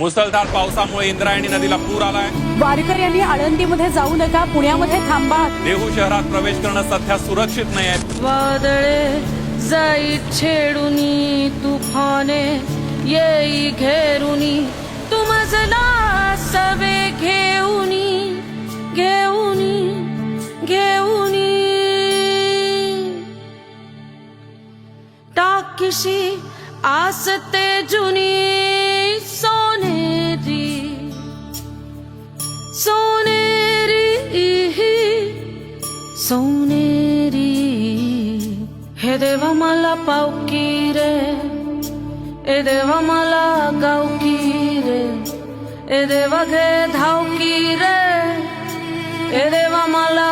मुसळधार पावसामुळे इंद्रायणी नदीला पूर आलाय। वारकऱ्यांनी आळंदीमध्ये जाऊ नका, पुण्यामध्ये थांबा। देहू शहरात प्रवेश करणं सध्या सुरक्षित नाहीये। वादळे जाई छेडुनी, तुफाने येई घेरुनी, तुमजला सवे घेऊनी घेऊनी घेऊनी। टाकीशी आसते जुनी सोनेरी सोनेरी सोनेरी। हे देवा मला पावकी रे, ए देवा मला गावकी रे, ए देवा घे धावकी रे, ए देवा मला